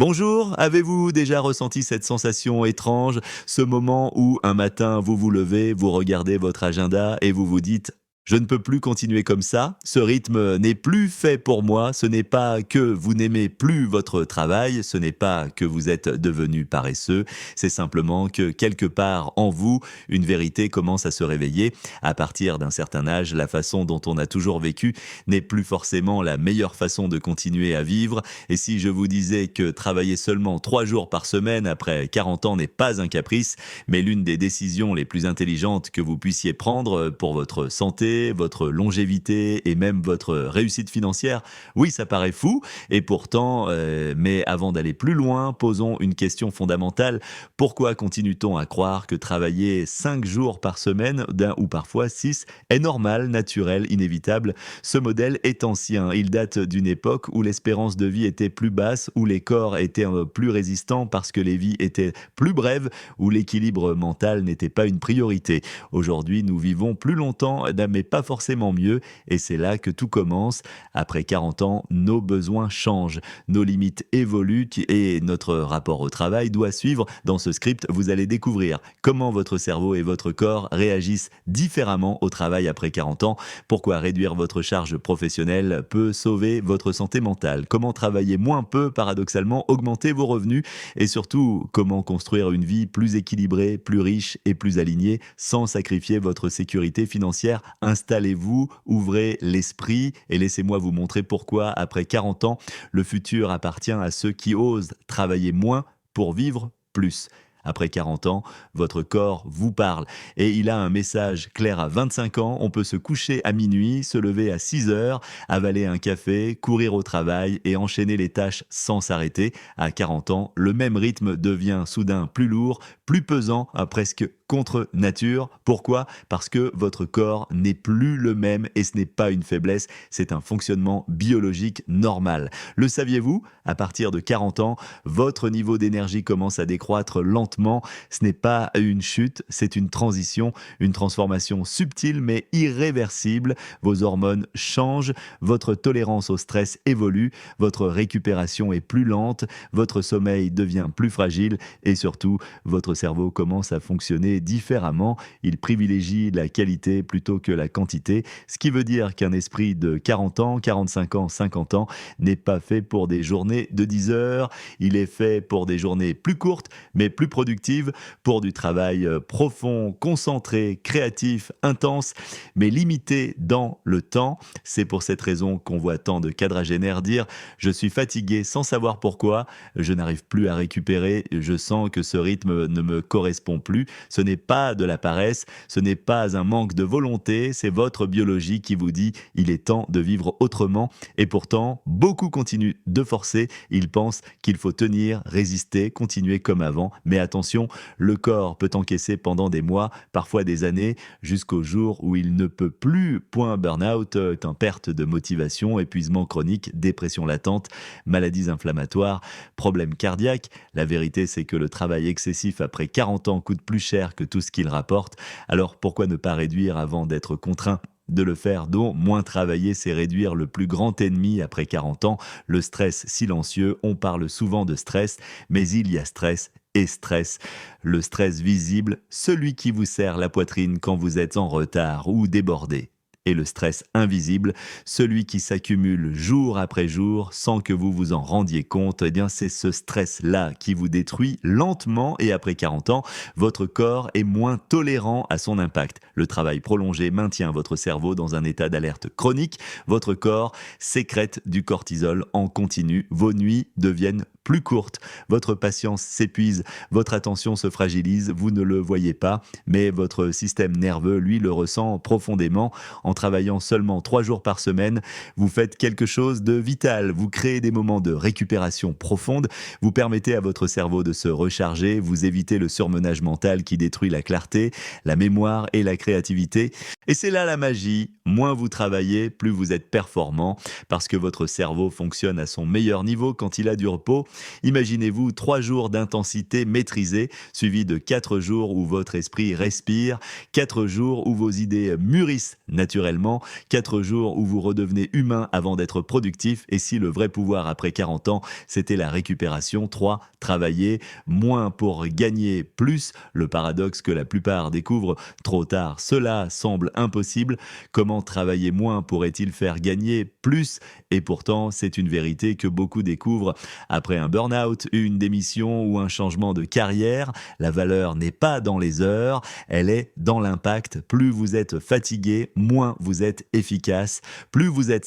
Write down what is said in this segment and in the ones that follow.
Bonjour, avez-vous déjà ressenti cette sensation étrange, ce moment où un matin vous vous levez, vous regardez votre agenda et vous vous dites: «Je ne peux plus continuer comme ça, ce rythme n'est plus fait pour moi». Ce n'est pas que vous n'aimez plus votre travail, ce n'est pas que vous êtes devenu paresseux, c'est simplement que quelque part en vous, une vérité commence à se réveiller. À partir d'un certain âge, la façon dont on a toujours vécu n'est plus forcément la meilleure façon de continuer à vivre. Et si je vous disais que travailler seulement 3 jours par semaine après 40 ans n'est pas un caprice, mais l'une des décisions les plus intelligentes que vous puissiez prendre pour votre santé, votre longévité et même votre réussite financière, oui, ça paraît fou, et pourtant, mais avant d'aller plus loin, posons une question fondamentale. Pourquoi continue-t-on à croire que travailler 5 jours par semaine, d'un ou parfois 6, est normal, naturel, inévitable? Ce modèle est ancien, il date d'une époque où l'espérance de vie était plus basse, où les corps étaient plus résistants parce que les vies étaient plus brèves, où l'équilibre mental n'était pas une priorité. Aujourd'hui, nous vivons plus longtemps, mais pas forcément mieux, et c'est là que tout commence. Après 40 ans, nos besoins changent, nos limites évoluent et notre rapport au travail doit suivre. Dans ce script, vous allez découvrir comment votre cerveau et votre corps réagissent différemment au travail après 40 ans, pourquoi réduire votre charge professionnelle peut sauver votre santé mentale, comment travailler moins peut paradoxalement augmenter vos revenus, et surtout comment construire une vie plus équilibrée, plus riche et plus alignée sans sacrifier votre sécurité financière. Installez-vous, ouvrez l'esprit et laissez-moi vous montrer pourquoi après 40 ans, le futur appartient à ceux qui osent travailler moins pour vivre plus. Après 40 ans, votre corps vous parle et il a un message clair. À 25 ans, on peut se coucher à minuit, se lever à 6 heures, avaler un café, courir au travail et enchaîner les tâches sans s'arrêter. À 40 ans, le même rythme devient soudain plus lourd, plus pesant, presque contre nature. Pourquoi? Parce que votre corps n'est plus le même, et ce n'est pas une faiblesse, c'est un fonctionnement biologique normal. Le saviez-vous? À partir de 40 ans, votre niveau d'énergie commence à décroître lentement. Ce n'est pas une chute, c'est une transition, une transformation subtile mais irréversible. Vos hormones changent, votre tolérance au stress évolue, votre récupération est plus lente, votre sommeil devient plus fragile et surtout, votre cerveau commence à fonctionner différemment. Il privilégie la qualité plutôt que la quantité, ce qui veut dire qu'un esprit de 40 ans, 45 ans, 50 ans n'est pas fait pour des journées de 10 heures. Il est fait pour des journées plus courtes, mais plus productives, pour du travail profond, concentré, créatif, intense, mais limité dans le temps. C'est pour cette raison qu'on voit tant de quadragénaires dire: «Je suis fatigué sans savoir pourquoi, je n'arrive plus à récupérer, je sens que ce rythme ne me correspond plus». Ce n'est pas de la paresse, ce n'est pas un manque de volonté, c'est votre biologie qui vous dit: il est temps de vivre autrement. Et pourtant, beaucoup continuent de forcer, ils pensent qu'il faut tenir, résister, continuer comme avant. Mais attention, le corps peut encaisser pendant des mois, parfois des années, jusqu'au jour où il ne peut plus. Point burn-out, perte de motivation, épuisement chronique, dépression latente, maladies inflammatoires, problèmes cardiaques. La vérité, c'est que le travail excessif après 40 ans coûte plus cher que tout ce qu'il rapporte. Alors pourquoi ne pas réduire avant d'être contraint de le faire? Donc, moins travailler, c'est réduire le plus grand ennemi après 40 ans, le stress silencieux. On parle souvent de stress, mais il y a stress et stress. Le stress visible, celui qui vous serre la poitrine quand vous êtes en retard ou débordé. Et le stress invisible, celui qui s'accumule jour après jour sans que vous vous en rendiez compte. Eh bien, c'est ce stress-là qui vous détruit lentement, et après 40 ans, votre corps est moins tolérant à son impact. Le travail prolongé maintient votre cerveau dans un état d'alerte chronique. Votre corps sécrète du cortisol en continu. Vos nuits deviennent plus courtes. Votre patience s'épuise, votre attention se fragilise, vous ne le voyez pas, mais votre système nerveux, lui, le ressent profondément. En travaillant seulement 3 jours par semaine, vous faites quelque chose de vital. Vous créez des moments de récupération profonde, vous permettez à votre cerveau de se recharger, vous évitez le surmenage mental qui détruit la clarté, la mémoire et la créativité. Et c'est là la magie. Moins vous travaillez, plus vous êtes performant, parce que votre cerveau fonctionne à son meilleur niveau quand il a du repos. Imaginez-vous 3 jours d'intensité maîtrisée, suivis de 4 jours où votre esprit respire, 4 jours où vos idées mûrissent naturellement, 4 jours où vous redevenez humain avant d'être productif, et si le vrai pouvoir après 40 ans, c'était la récupération, 3, travailler moins pour gagner plus, le paradoxe que la plupart découvrent trop tard. Cela semble impossible. Comment travailler moins pourrait-il faire gagner plus? Et pourtant, c'est une vérité que beaucoup découvrent après un burn-out, une démission ou un changement de carrière. La valeur n'est pas dans les heures, elle est dans l'impact. Plus vous êtes fatigué, moins vous êtes efficace. Plus vous êtes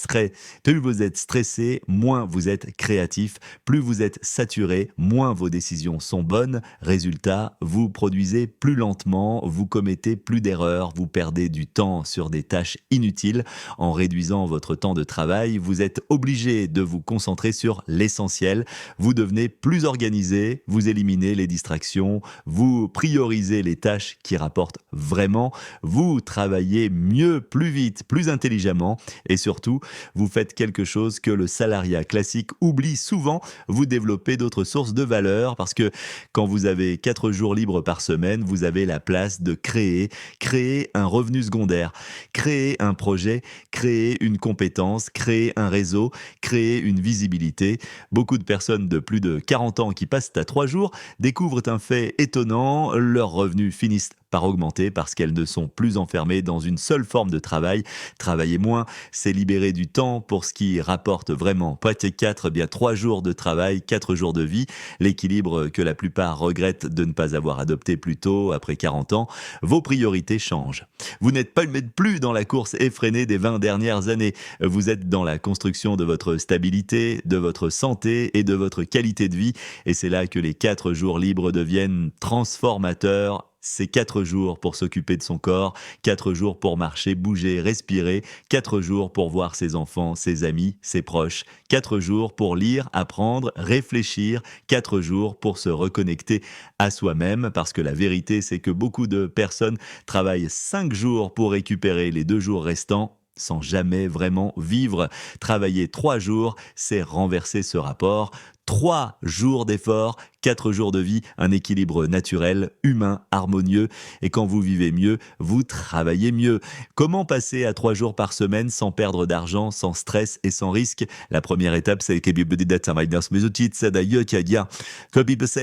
stressé, moins vous êtes créatif. Plus vous êtes saturé, moins vos décisions sont bonnes. Résultat, vous produisez plus lentement, vous commettez plus d'erreurs, vous perdez du temps sur des tâches inutiles. En réduisant votre temps de travail, vous êtes obligé de vous concentrer sur l'essentiel. Vous devenez plus organisé, vous éliminez les distractions, vous priorisez les tâches qui rapportent vraiment, vous travaillez mieux, plus vite, plus intelligemment et surtout, vous faites quelque chose que le salariat classique oublie souvent, vous développez d'autres sources de valeur parce que quand vous avez 4 jours libres par semaine, vous avez la place de créer un revenu secondaire, créer un projet, créer une compétence, créer un réseau, créer une visibilité. Beaucoup de personnes de plus de 40 ans qui passent à 3 jours découvrent un fait étonnant, leurs revenus finissent par augmenter parce qu'elles ne sont plus enfermées dans une seule forme de travail. Travailler moins, c'est libérer du temps pour ce qui rapporte vraiment. Pas 4, bien 3 jours de travail, 4 jours de vie. L'équilibre que la plupart regrettent de ne pas avoir adopté plus tôt, après 40 ans. Vos priorités changent. Vous n'êtes pas plus dans la course effrénée des 20 dernières années. Vous êtes dans la construction de votre stabilité, de votre santé et de votre qualité de vie. Et c'est là que les 4 jours libres deviennent transformateurs. C'est 4 jours pour s'occuper de son corps, 4 jours pour marcher, bouger, respirer, 4 jours pour voir ses enfants, ses amis, ses proches, 4 jours pour lire, apprendre, réfléchir, 4 jours pour se reconnecter à soi-même, parce que la vérité c'est que beaucoup de personnes travaillent 5 jours pour récupérer les 2 jours restants sans jamais vraiment vivre. Travailler 3 jours, c'est renverser ce rapport. 3 jours d'effort, 4 jours de vie, un équilibre naturel, humain, harmonieux. Et quand vous vivez mieux, vous travaillez mieux. Comment passer à 3 jours par semaine sans perdre d'argent, sans stress et sans risque? La première étape, c'est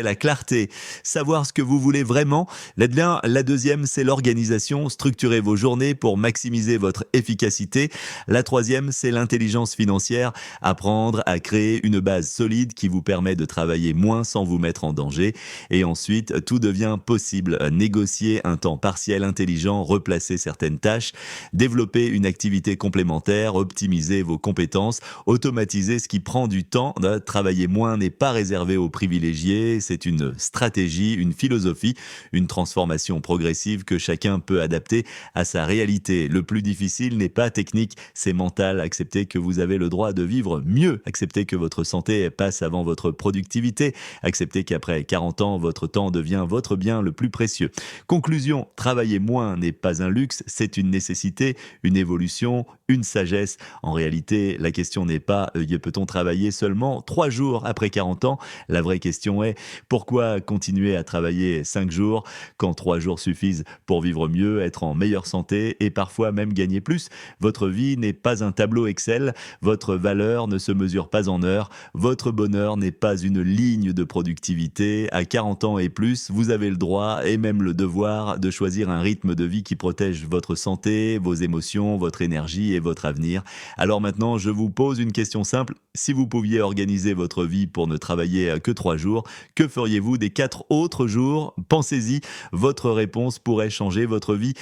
la clarté, savoir ce que vous voulez vraiment. La deuxième, c'est l'organisation, structurer vos journées pour maximiser votre efficacité. La troisième, c'est l'intelligence financière, apprendre à créer une base solide qui vous permet de travailler moins sans vous mettre en danger. Et ensuite, tout devient possible. Négocier un temps partiel intelligent, replacer certaines tâches, développer une activité complémentaire, optimiser vos compétences, automatiser ce qui prend du temps. Travailler moins n'est pas réservé aux privilégiés, c'est une stratégie, une philosophie, une transformation progressive que chacun peut adapter à sa réalité. Le plus difficile n'est pas technique, c'est mental. Acceptez que vous avez le droit de vivre mieux, acceptez que votre santé passe avant votre productivité, acceptez qu'après 40 ans, votre temps devient votre bien le plus précieux. Conclusion, travailler moins n'est pas un luxe, c'est une nécessité, une évolution, une sagesse. En réalité, la question n'est pas peut-on travailler seulement 3 jours après 40 ans? La vraie question est pourquoi continuer à travailler 5 jours quand 3 jours suffisent pour vivre mieux, être en meilleure santé et parfois même gagner plus? Votre vie n'est pas un tableau Excel, votre valeur ne se mesure pas en heures, votre bonheur n'est pas une ligne de productivité. À 40 ans et plus, vous avez le droit et même le devoir de choisir un rythme de vie qui protège votre santé, vos émotions, votre énergie et votre avenir. Alors maintenant, je vous pose une question simple. Si vous pouviez organiser votre vie pour ne travailler que 3 jours, que feriez-vous des 4 autres jours? Pensez-y, votre réponse pourrait changer votre vie.